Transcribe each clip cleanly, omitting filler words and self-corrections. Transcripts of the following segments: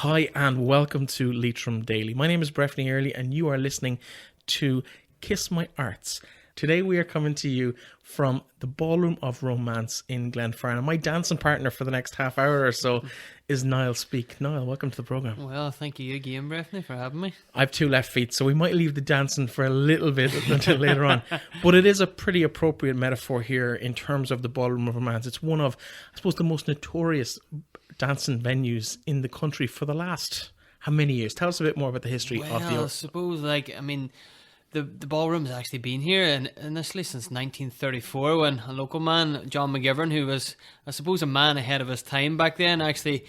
Hi and welcome to Leitrim Daily. My name is Breifne Early and you are listening to Kiss My Arts. Today we are coming to you from the Ballroom of Romance in Glenfarne. And my dancing partner for the next half hour or so is Niall Speak. Niall, welcome to the programme. Well, thank you again, Breifne, for having me. I have two left feet, so we might leave the dancing for a little bit until later on. But it is a pretty appropriate metaphor here in terms of the Ballroom of Romance. It's one of, I suppose, the most notorious dancing venues in the country for the last, how many years? Tell us a bit more about the history of the... Well, I suppose, the ballroom has actually been here initially since 1934 when a local man, John McGivern, who was, I suppose, a man ahead of his time back then, actually,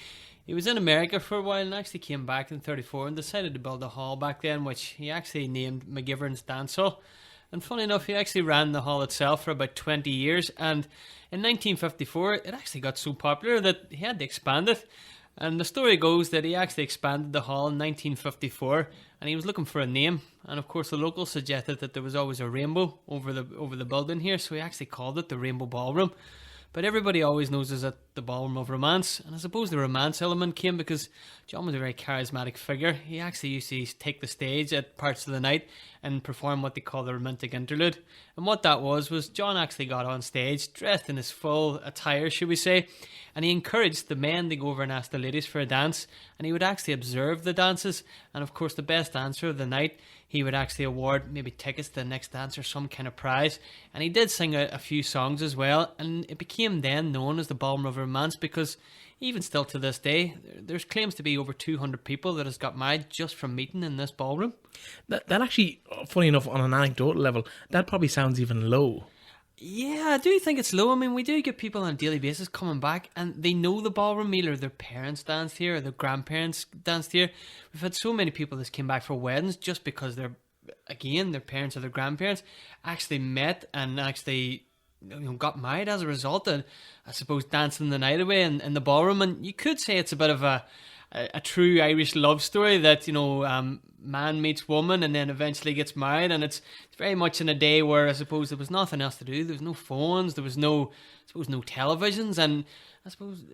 he was in America for a while and actually came back in 34 and decided to build a hall back then, which he actually named McGivern's Dance Hall. And funny enough, he actually ran the hall itself for about 20 years, and in 1954 it actually got so popular that he had to expand it. And the story goes that he actually expanded the hall in 1954 and he was looking for a name, and of course the locals suggested that there was always a rainbow over the building here, so he actually called it the Rainbow Ballroom. But everybody always knows it's at the Ballroom of Romance, and I suppose the romance element came because John was a very charismatic figure. He actually used to take the stage at parts of the night and perform what they call the romantic interlude. And what that was John actually got on stage, dressed in his full attire, should we say, and he encouraged the men to go over and ask the ladies for a dance, and he would actually observe the dances, and of course the best dancer of the night, he would actually award maybe tickets to the next dance or some kind of prize. And he did sing a few songs as well, and it became then known as the Ballroom of Romance because even still to this day, there's claims to be over 200 people that has got married just from meeting in this ballroom. That actually, funny enough, on an anecdotal level, that probably sounds even low. Yeah, I do think it's low. I mean, we do get people on a daily basis coming back and they know the ballroom, either their parents danced here or their grandparents danced here. We've had so many people that came back for weddings just because their parents or their grandparents actually met and actually got married as a result of, I suppose, dancing the night away in the ballroom. And you could say it's a bit of a true Irish love story that, man meets woman and then eventually gets married, and it's very much in a day where I suppose there was nothing else to do. There was no phones, there was no televisions, and I suppose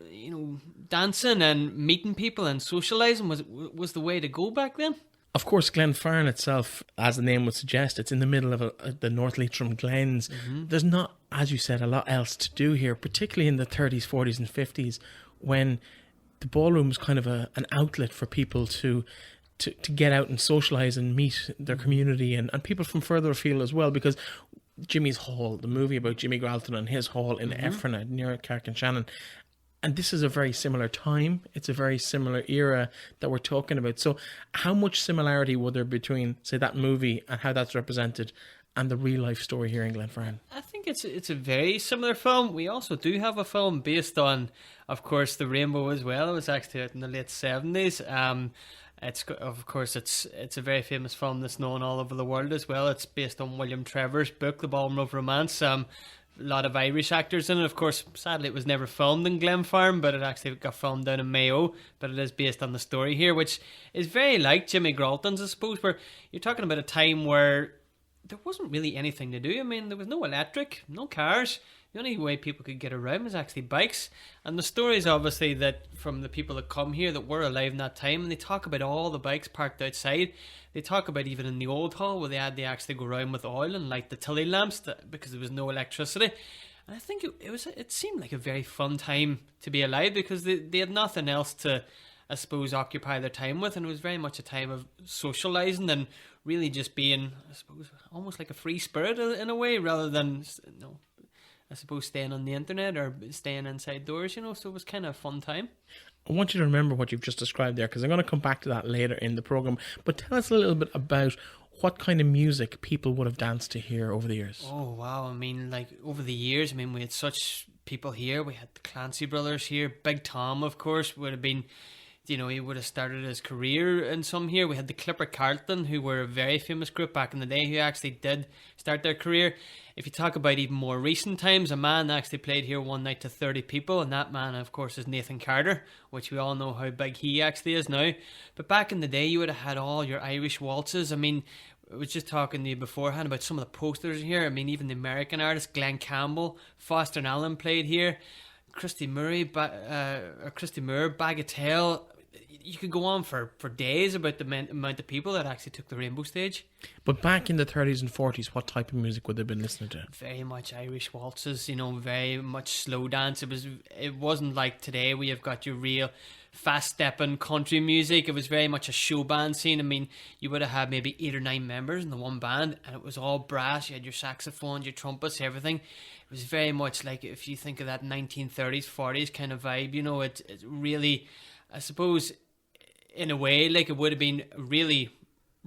dancing and meeting people and socialising was the way to go back then. Of course, Glenfarne itself, as the name would suggest, it's in the middle of the North Leitrim Glens. Mm-hmm. There's not, as you said, a lot else to do here, particularly in the 30s, 40s and 50s, when the ballroom was kind of an outlet for people to get out and socialise and meet their community and people from further afield as well, because Jimmy's Hall, the movie about Jimmy Gralton and his hall in Breifne near Carrick-on-Shannon, and this is a very similar time, it's a very similar era that we're talking about. So how much similarity would there between, say, that movie and how that's represented and the real life story here in Glenfarne? I think it's a very similar film. We also do have a film based on, of course, the Rainbow as well. It was actually out in the late 70s. It's a very famous film that's known all over the world as well. It's based on William Trevor's book, The Ballroom of Romance. A lot of Irish actors in it. Of course, sadly, it was never filmed in Glenfarne, but it actually got filmed down in Mayo. But it is based on the story here, which is very like Jimmy Gralton's, I suppose, where you're talking about a time where there wasn't really anything to do. I mean, there was no electric, no cars. The only way people could get around was actually bikes. And the stories, obviously, that from the people that come here that were alive in that time, and they talk about all the bikes parked outside. They talk about even in the old hall where they actually go around with oil and light the tilly lamps because there was no electricity. And I think it seemed like a very fun time to be alive because they had nothing else to, I suppose, occupy their time with, and it was very much a time of socialising and really just being, I suppose, almost like a free spirit in a way, rather than, I suppose, staying on the internet or staying inside doors, so it was kind of a fun time. I want you to remember what you've just described there, because I'm going to come back to that later in the programme, but tell us a little bit about what kind of music people would have danced to here over the years. Oh, wow. I mean, over the years, we had such people here. We had the Clancy brothers here. Big Tom, of course, would have been, he would have started his career in some here. We had the Clipper Carlton, who were a very famous group back in the day, who actually did start their career. If you talk about even more recent times, a man actually played here one night to 30 people, and that man, of course, is Nathan Carter, which we all know how big he actually is now. But back in the day, you would have had all your Irish waltzes. I mean, I was just talking to you beforehand about some of the posters here. I mean, even the American artist, Glenn Campbell, Foster and Allen played here. Christy Moore, Bagatelle. you could go on for days about the amount of people that actually took the Rainbow stage. But back in the 30s and 40s, what type of music would they have been listening to? Very much Irish waltzes, very much slow dance. It wasn't like today where you've got your real fast stepping country music. It was very much a show band scene. I mean, you would have had maybe 8 or 9 members in the one band, and it was all brass. You had your saxophones, your trumpets, everything. It was very much like, if you think of that 1930s, 40s kind of vibe, it really, I suppose, in a way, like, it would have been really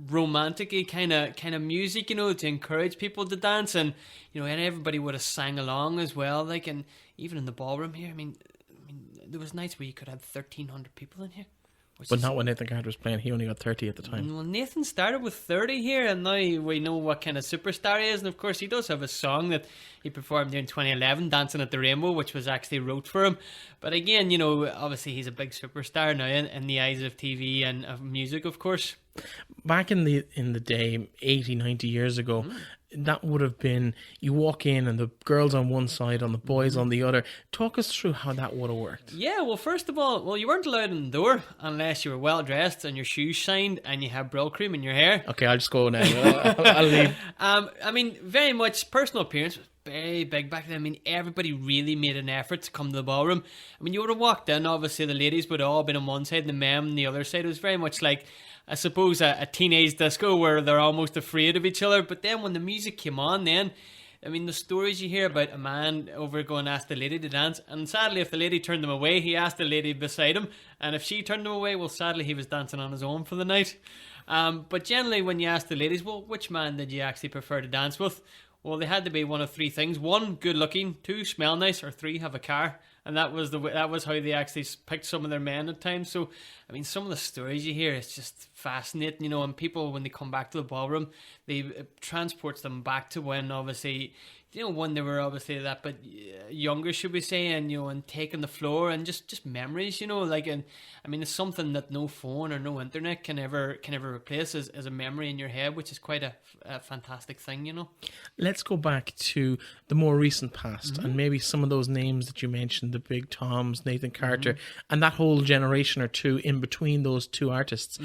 romantic-y kind of music, to encourage people to dance, and and everybody would have sang along as well, like. And even in the ballroom here, I mean there was nights where you could have 1,300 people in here. But not when Nathan Carter was playing. He only got 30 at the time. Well, Nathan started with 30 here, and now we know what kind of superstar he is. And of course, he does have a song that he performed here in 2011, Dancing at the Rainbow, which was actually wrote for him. But again, obviously he's a big superstar now in the eyes of TV and of music, of course. Back in the day, 80, 90 years ago, that would have been, you walk in and the girls on one side and the boys on the other. Talk us through how that would have worked. Yeah, well, first of all, you weren't allowed in the door unless you were well dressed and your shoes shined and you had Brill cream in your hair. Okay, I'll just go now. I'll leave. I mean, very much personal appearance was very big back then. I mean, everybody really made an effort to come to the ballroom. I mean, you would have walked in, obviously the ladies would have all been on one side and the men on the other side. It was very much like, I suppose, a teenage disco where they're almost afraid of each other. But then when the music came on, then, I mean, the stories you hear about a man over going to ask the lady to dance, and sadly, if the lady turned him away, he asked the lady beside him, and if she turned him away, well, sadly, he was dancing on his own for the night. But generally, when you ask the ladies, well, which man did you actually prefer to dance with? Well, they had to be one of 3 things: 1, good looking; 2, smell nice; or 3, have a car. And that was how they actually picked some of their men at times. So, I mean, some of the stories you hear, it's just fascinating, and people, when they come back to the ballroom, it transports them back to when, obviously, when they were obviously that bit younger, should we say, and taking the floor, and just memories, like. And I mean, it's something that no phone or no internet can ever replace, as a memory in your head, which is quite a fantastic thing, Let's go back to the more recent past, and maybe some of those names that you mentioned, the Big Toms, Nathan Carter, and that whole generation or two in between those two artists.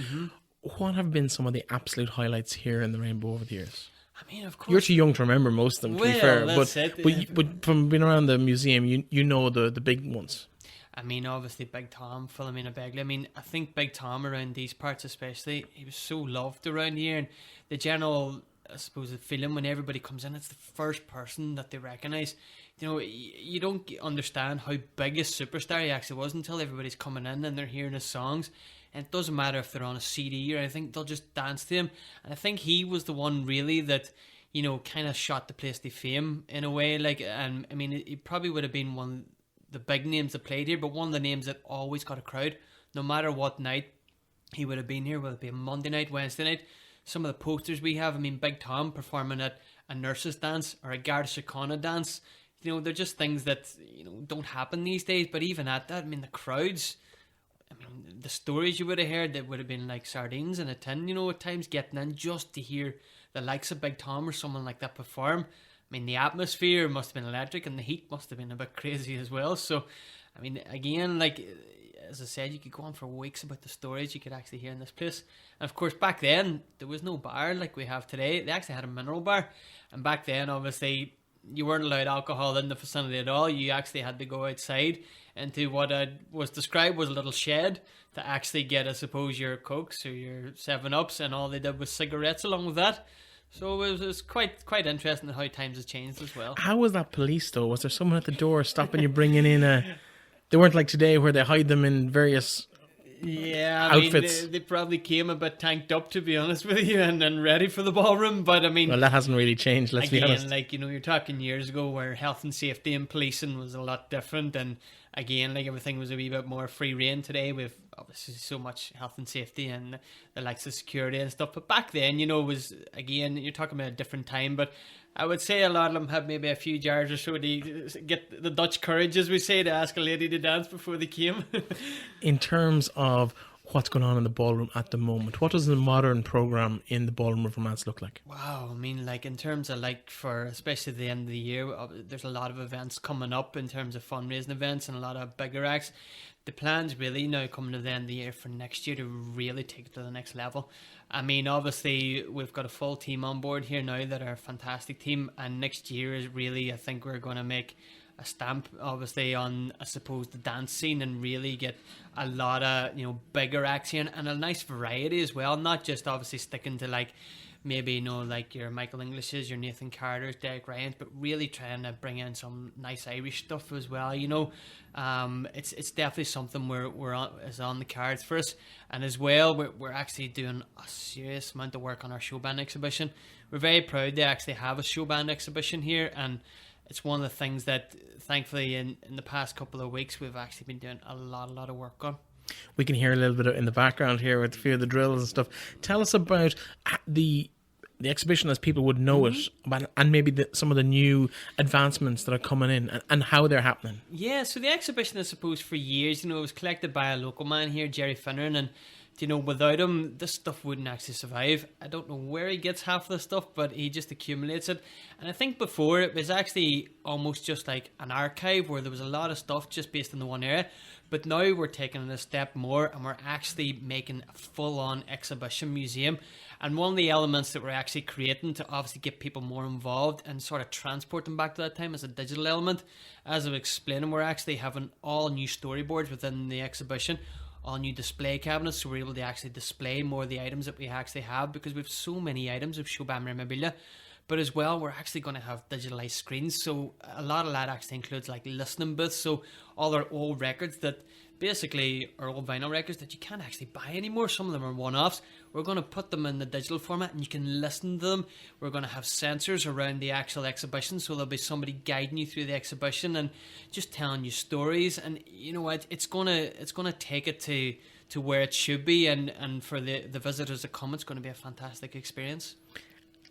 What have been some of the absolute highlights here in the Rainbow over the years? I mean, of course, you're too young to remember most of them, to be fair. But from being around the museum, you know the big ones. I mean, obviously, Big Tom, Philomena Begley. I mean, I think Big Tom around these parts especially, he was so loved around here. And the general, I suppose, the feeling when everybody comes in, it's the first person that they recognise. You don't understand how big a superstar he actually was until everybody's coming in and they're hearing his songs. And it doesn't matter if they're on a CD or anything, they'll just dance to him. And I think he was the one really that, kind of shot the place to fame in a way. Like, and I mean, he probably would have been one of the big names that played here, but one of the names that always got a crowd. No matter what night he would have been here, whether it be a Monday night, Wednesday night. Some of the posters we have, I mean, Big Tom performing at a nurse's dance or a Garda Síochána dance. They're just things that, don't happen these days. But even at that, I mean, the crowds, I mean, the stories you would have heard, that would have been like sardines in a tin, at times, getting in just to hear the likes of Big Tom or someone like that perform. I mean, the atmosphere must have been electric, and the heat must have been a bit crazy as well. So, I mean, again, like, as I said, you could go on for weeks about the stories you could actually hear in this place. And of course, back then, there was no bar like we have today. They actually had a mineral bar. And back then, obviously, you weren't allowed alcohol in the vicinity at all. You actually had to go outside into what was described was a little shed to actually get, I suppose, your Cokes or your 7-Ups, and all they did was cigarettes along with that. So it was quite interesting how times have changed as well. How was that policed, though? Was there someone at the door stopping you, bringing in a... They weren't like today where they hide them in various outfits. They probably came a bit tanked up, to be honest with you, and ready for the ballroom. But I mean... Well, that hasn't really changed, let's be honest. Like, you're talking years ago where health and safety and policing was a lot different. And again, like, everything was a wee bit more free rein today with obviously so much health and safety and the likes of security and stuff. But back then, it was, again, you're talking about a different time. But I would say a lot of them had maybe a few jars or so to get the Dutch courage, as we say, to ask a lady to dance before they came. In terms of what's going on in the ballroom at the moment. What does the modern program in the Ballroom of Romance look like? Wow, I mean, like in terms of like for especially the end of the year, there's a lot of events coming up in terms of fundraising events and a lot of bigger acts. The plan's really now coming to the end of the year for next year to really take it to the next level. I mean, obviously we've got a full team on board here now that are a fantastic team, and next year is really, I think we're going to make a stamp obviously on, I suppose, the dance scene, and really get a lot of, you know, bigger acts here, and a nice variety as well, not just obviously sticking to like maybe, you know, like your Michael Englishes, your Nathan Carters, Derek Ryans, but really trying to bring in some nice Irish stuff as well, you know. It's definitely something is on the cards for us, and as well we're actually doing a serious amount of work on our Showband exhibition. We're very proud to actually have a Showband exhibition here, and it's one of the things that thankfully in the past couple of weeks we've actually been doing a lot of work on. We can hear a little bit in the background here with a few of the drills and stuff. Tell us about the exhibition as people would know it, and maybe some of the new advancements that are coming in and how they're happening. Yeah, so the exhibition, I suppose, for years, you know, it was collected by a local man here, Gerry Finneran, and you know, without him, this stuff wouldn't actually survive. I don't know where he gets half the stuff, but he just accumulates it. And I think before it was actually almost just like an archive where there was a lot of stuff just based on the one area. But now we're taking it a step more, and we're actually making a full-on exhibition museum. And one of the elements that we're actually creating to obviously get people more involved and sort of transport them back to that time is a digital element. As I was explaining, we're actually having all new storyboards within the exhibition, all new display cabinets, so we're able to actually display more of the items that we actually have, because we have so many items of Showband memorabilia. But as well, we're actually going to have digitalized screens, so a lot of that actually includes like listening booths, so all our old records that basically are old vinyl records that you can't actually buy anymore. Some of them are one-offs. We're going to put them in the digital format and you can listen to them. We're going to have sensors around the actual exhibition, so there'll be somebody guiding you through the exhibition and just telling you stories. And you know what, it's gonna take it to where it should be, and for the visitors that come, it's going to be a fantastic experience.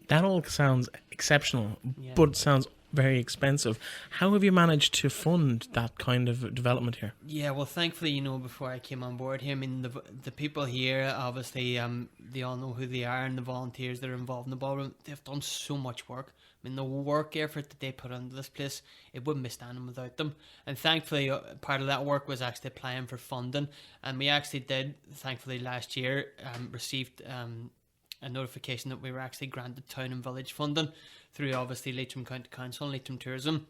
That all sounds exceptional, but sounds very expensive. How have you managed to fund that kind of development here? Yeah, well, thankfully, you know, before I came on board here, I mean, the people here, obviously, they all know who they are, and the volunteers that are involved in the ballroom, they've done so much work. I mean, the work effort that they put into this place, it wouldn't be standing without them. And thankfully, part of that work was actually applying for funding, and we actually did, thankfully, last year, received a notification that we were actually granted town and village funding through obviously Leitrim County Council and Leitrim Tourism,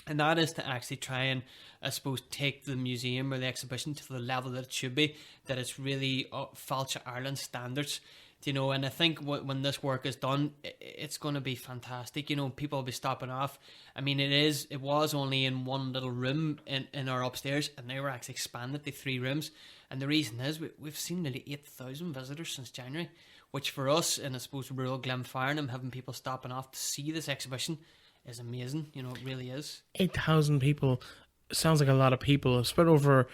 and that is to actually try and, I suppose, take the museum or the exhibition to the level that it should be, that it's really Fáilte Ireland standards, you know. And I think when this work is done, it's going to be fantastic. You know, people will be stopping off. I mean, it was only in one little room in our upstairs, and now we're actually expanded to 3 rooms, and the reason is we've seen nearly 8,000 visitors since January, which for us in, I suppose, rural Glenfarne, having people stopping off to see this exhibition is amazing. You know, it really is. 8,000 people sounds like a lot of people. Spread over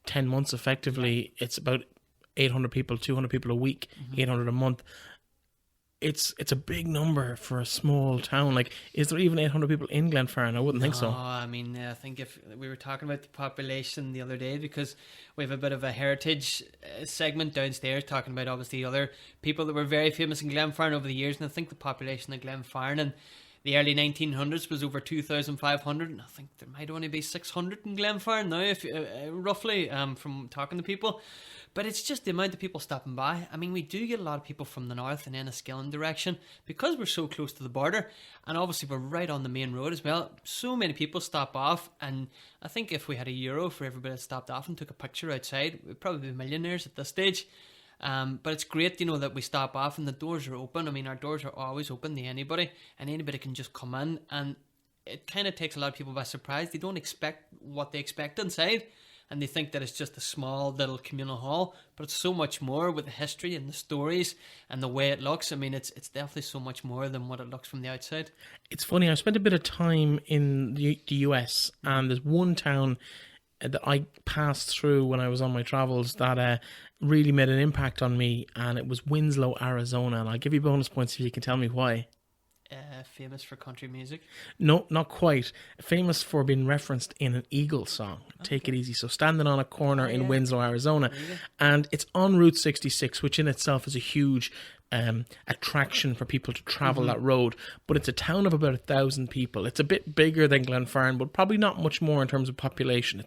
10 months effectively. It's about 800 people, 200 people a week, 800 a month. It's a big number for a small town. Like, is there even 800 people in Glenfarne? I wouldn't think so. I mean, I think if we were talking about the population the other day, because we have a bit of a heritage segment downstairs talking about obviously other people that were very famous in Glenfarne over the years, and I think the population of Glenfarne in the early 1900s was over 2,500, and I think there might only be 600 in Glenfarne now, if roughly, from talking to people. But it's just the amount of people stopping by. I mean, we do get a lot of people from the north and Enniskillen direction because we're so close to the border, and obviously we're right on the main road as well. So many people stop off, and I think if we had €1 for everybody that stopped off and took a picture outside, we'd probably be millionaires at this stage. But it's great, you know, that we stop off and the doors are open. I mean, our doors are always open to anybody, and anybody can just come in, and it kind of takes a lot of people by surprise. They don't expect what they expect inside, and they think that it's just a small little communal hall, but it's so much more with the history and the stories and the way it looks. I mean, it's definitely so much more than what it looks from the outside. It's funny, I spent a bit of time in the US, and there's one town that I passed through when I was on my travels that really made an impact on me, and it was Winslow, Arizona, and I'll give you bonus points if you can tell me why. famous for country music? No, not quite. Famous for being referenced in an Eagle song, Take It Easy. So standing on a corner in Winslow, Arizona. And it's on Route 66, which in itself is a huge attraction for people to travel that road. But it's a town of about 1,000 people. It's a bit bigger than Glenfarne, but probably not much more in terms of population.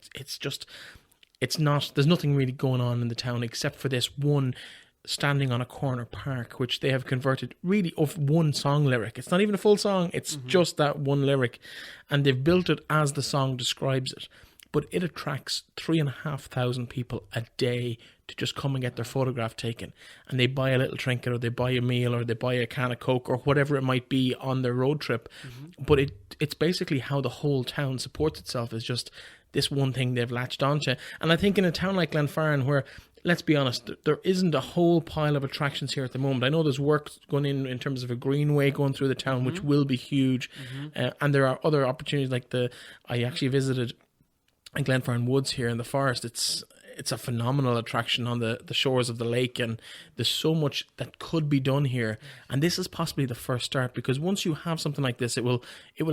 It's not, there's nothing really going on in the town except for this one standing on a corner park, which they have converted really of one song lyric. It's not even a full song, it's just that one lyric. And they've built it as the song describes it. But it attracts 3,500 people a day to just come and get their photograph taken. And they buy a little trinket, or they buy a meal, or they buy a can of Coke, or whatever it might be on their road trip. But it's basically how the whole town supports itself, is just this one thing they've latched onto. And I think in a town like Glenfarne, where, let's be honest, there isn't a whole pile of attractions here at the moment. I know there's work going in terms of a greenway going through the town, which will be huge. And there are other opportunities, like I actually visited Glenfarne Woods here in the forest. It's a phenomenal attraction on the shores of the lake, and there's so much that could be done here. And this is possibly the first start, because once you have something like this, it will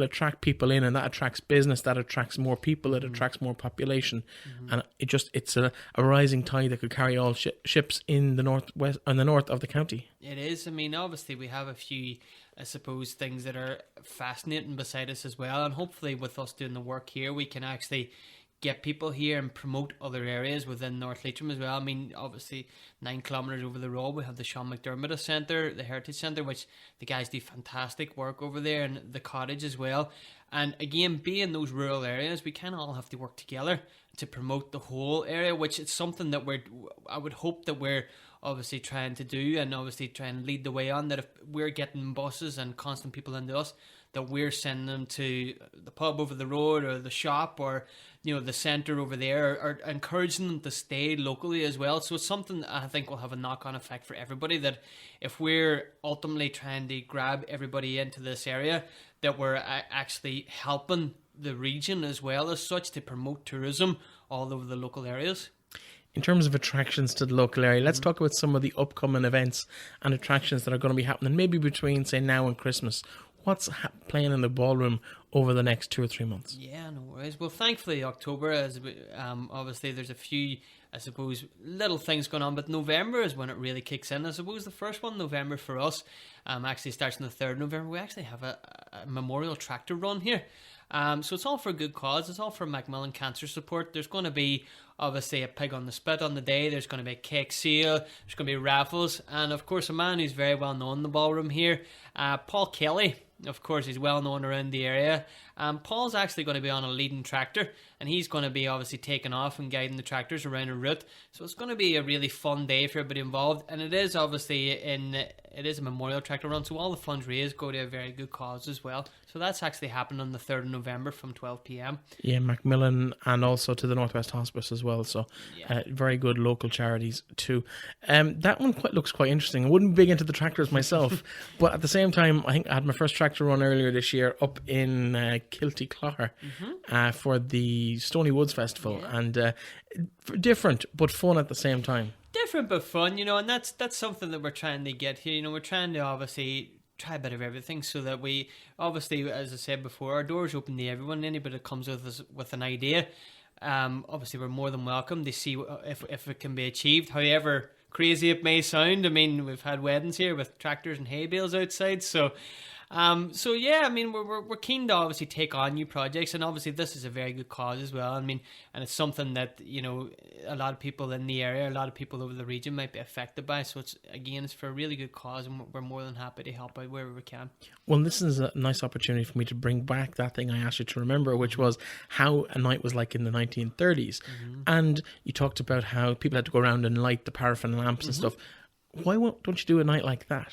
attract people in, and that attracts business, that attracts more people, it attracts more population, and it's a rising tide that could carry all ships in the northwest and the north of the county. It is. I mean, obviously we have a few, I suppose, things that are fascinating beside us as well, and hopefully with us doing the work here, we can actually get people here and promote other areas within North Leitrim as well. I mean, obviously 9 kilometres over the road we have the Sean McDermott Centre, the Heritage Centre, which the guys do fantastic work over there, and the cottage as well. And again, being those rural areas, we kind of all have to work together to promote the whole area, which is something that I would hope that we're obviously trying to do, and obviously try and lead the way on, that if we're getting buses and constant people into us, that we're sending them to the pub over the road, or the shop, or the centre over there, or encouraging them to stay locally as well. So it's something that I think will have a knock-on effect for everybody, that if we're ultimately trying to grab everybody into this area, that we're actually helping the region as well as such to promote tourism all over the local areas. In terms of attractions to the local area, let's talk about some of the upcoming events and attractions that are going to be happening maybe between, say, now and Christmas. What's playing in the ballroom over the next 2 or 3 months? Yeah, no worries. Well, thankfully, October, obviously there's a few, I suppose, little things going on, but November is when it really kicks in. I suppose the first one, November for us, actually starts on the 3rd of November. We actually have a memorial tractor run here. So it's all for a good cause. It's all for Macmillan Cancer Support. There's going to be, obviously, a pig on the spit on the day. There's going to be a cake sale. There's going to be raffles. And, of course, a man who's very well known in the ballroom here, Paul Kelly. Of course, he's well known around the area. Paul's actually going to be on a leading tractor, and he's going to be obviously taking off and guiding the tractors around a route. So it's going to be a really fun day for everybody involved, and it is obviously it is a memorial tractor run, so all the funds raised go to a very good cause as well. So that's actually happening on the 3rd of November from 12 p.m. Yeah, Macmillan, and also to the Northwest Hospice as well. So very good local charities too. That one looks quite interesting. I wouldn't be big into the tractors myself, but at the same time, I think I had my first tractor run earlier this year up in Kilty Clogher for the Stony Woods Festival, and different but fun at the same time. Different but fun, and that's something that we're trying to get here. We're trying to obviously try a bit of everything, so that we obviously, as I said before, our doors open to everyone. Anybody that comes with us with an idea, obviously we're more than welcome to see if it can be achieved, however crazy it may sound. I mean, we've had weddings here with tractors and hay bales outside, so yeah, I mean, we're keen to obviously take on new projects, and obviously this is a very good cause as well. I mean, and it's something that a lot of people in the area, a lot of people over the region might be affected by. So it's for a really good cause, and we're more than happy to help out wherever we can. Well, this is a nice opportunity for me to bring back that thing I asked you to remember, which was how a night was like in the 1930s, and you talked about how people had to go around and light the paraffin lamps and stuff. Why don't you do a night like that?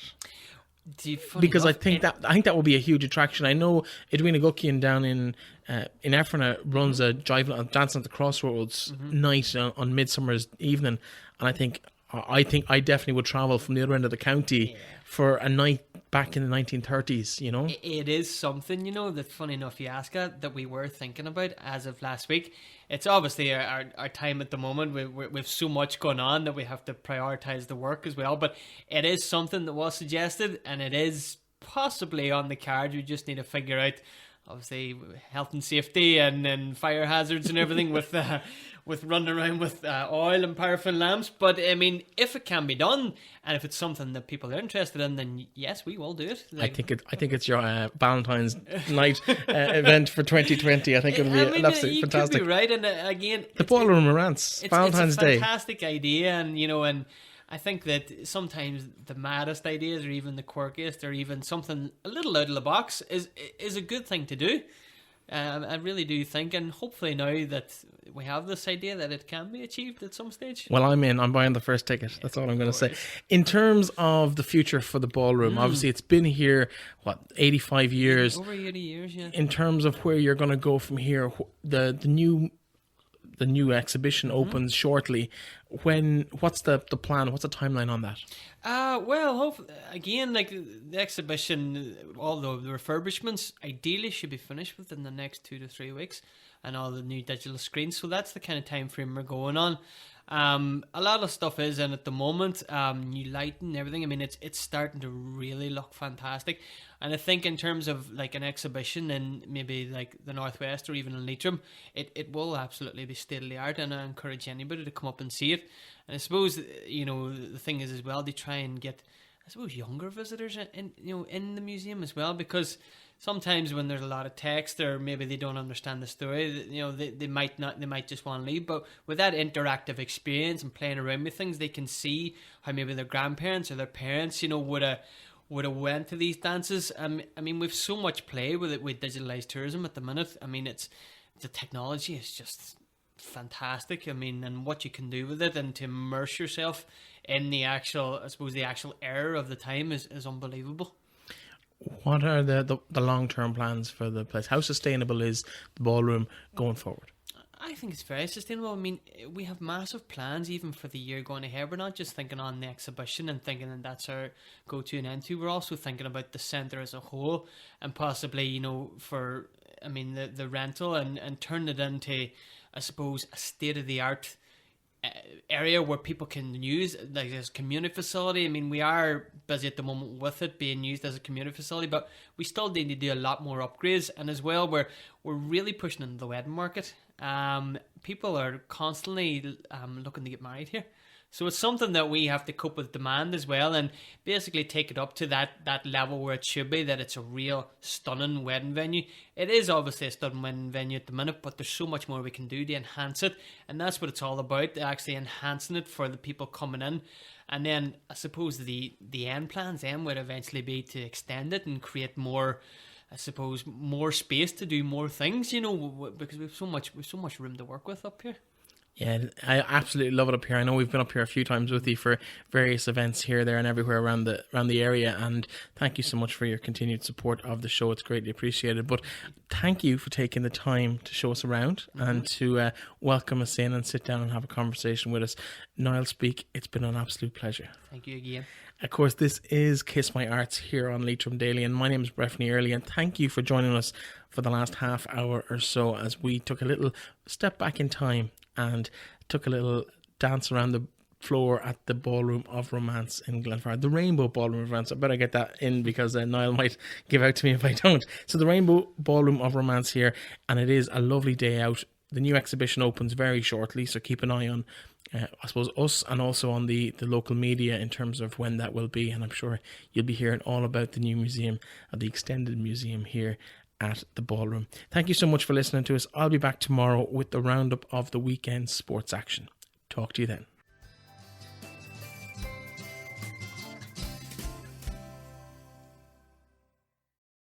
Because I think that will be a huge attraction. I know Edwina Guckian down in Breifne runs a Dancing at the Crossroads night on Midsummer's Evening, and I think I definitely would travel from the other end of the county for a night back in the 1930s. It is something that, funny enough, you ask that we were thinking about as of last week. It's obviously our time at the moment. We've so much going on that we have to prioritise the work as well. But it is something that was suggested, and it is possibly on the cards. We just need to figure out, obviously, health and safety and fire hazards and everything with running around with oil and paraffin lamps. But I mean, if it can be done, and if it's something that people are interested in, then yes, we will do it. I think it's your Valentine's night event for 2020. I think it'll be absolutely fantastic. You could be right, and again, the Ballroom of Romance, Valentine's Day. It's a fantastic idea, and I think that sometimes the maddest ideas, or even the quirkiest, or even something a little out of the box, is a good thing to do. I really do think, and hopefully now that we have this idea, that it can be achieved at some stage. Well, I'm in. I'm buying the first ticket. That's all I'm going to say. In terms of the future for the ballroom, obviously it's been here, 85 years? Over 80 years, yeah. In terms of where you're going to go from here, the new exhibition opens shortly. What's the plan? What's the timeline on that? Well, again, like the exhibition, all the refurbishments ideally should be finished within the next 2 to 3 weeks, and all the new digital screens. So that's the kind of time frame we're going on. A lot of stuff is in at the moment, new lighting, everything. I mean, it's starting to really look fantastic. And I think in terms of like an exhibition in maybe like the Northwest or even in Leitrim, it will absolutely be state of the art, and I encourage anybody to come up and see it. And I suppose, the thing is as well, they try and get, I suppose, younger visitors in the museum as well, because sometimes when there's a lot of text, or maybe they don't understand the story, they might just want to leave. But with that interactive experience and playing around with things, they can see how maybe their grandparents or their parents, would have went to these dances. I mean, we've so much play with it with digitalized tourism at the minute. I mean, the technology is just fantastic. I mean, and what you can do with it, and to immerse yourself in the actual era of the time is unbelievable. What are the long-term plans for the place? How sustainable is the ballroom going forward? I think it's very sustainable. I mean, we have massive plans even for the year going ahead. We're not just thinking on the exhibition and thinking that that's our go-to and end to. We're also thinking about the centre as a whole, and possibly, for, the rental and turn it into, I suppose, a state-of-the-art area where people can use, like, this community facility. I mean, we are busy at the moment with it being used as a community facility, but we still need to do a lot more upgrades. And as well, we're really pushing into the wedding market. People are constantly looking to get married here, so it's something that we have to cope with demand as well, and basically take it up to that level where it should be, that it's a real stunning wedding venue. It is obviously a stunning wedding venue at the minute, but there's so much more we can do to enhance it, and that's what it's all about, actually enhancing it for the people coming in. And then I suppose the end plans then would eventually be to extend it and create more, I suppose, more space to do more things, because we've so much room to work with up here. Yeah, I absolutely love it up here. I know we've been up here a few times with you for various events here, there, and everywhere around the area. And thank you so much for your continued support of the show. It's greatly appreciated. But thank you for taking the time to show us around and to welcome us in and sit down and have a conversation with us. Niall Speak, it's been an absolute pleasure. Thank you again. Of course, this is Kiss My Arts here on Leitrim Daily, and my name is Breifne Early, and thank you for joining us for the last half hour or so as we took a little step back in time and took a little dance around the floor at the Ballroom of Romance in Glenfarne, the Rainbow Ballroom of Romance. I better get that in because Niall might give out to me if I don't. So the Rainbow Ballroom of Romance here, and it is a lovely day out. The new exhibition opens very shortly, so keep an eye on I suppose us, and also on the local media in terms of when that will be, and I'm sure you'll be hearing all about the new museum, the extended museum here at the Ballroom. Thank you so much for listening to us. I'll be back tomorrow with the roundup of the weekend sports action. Talk to you then.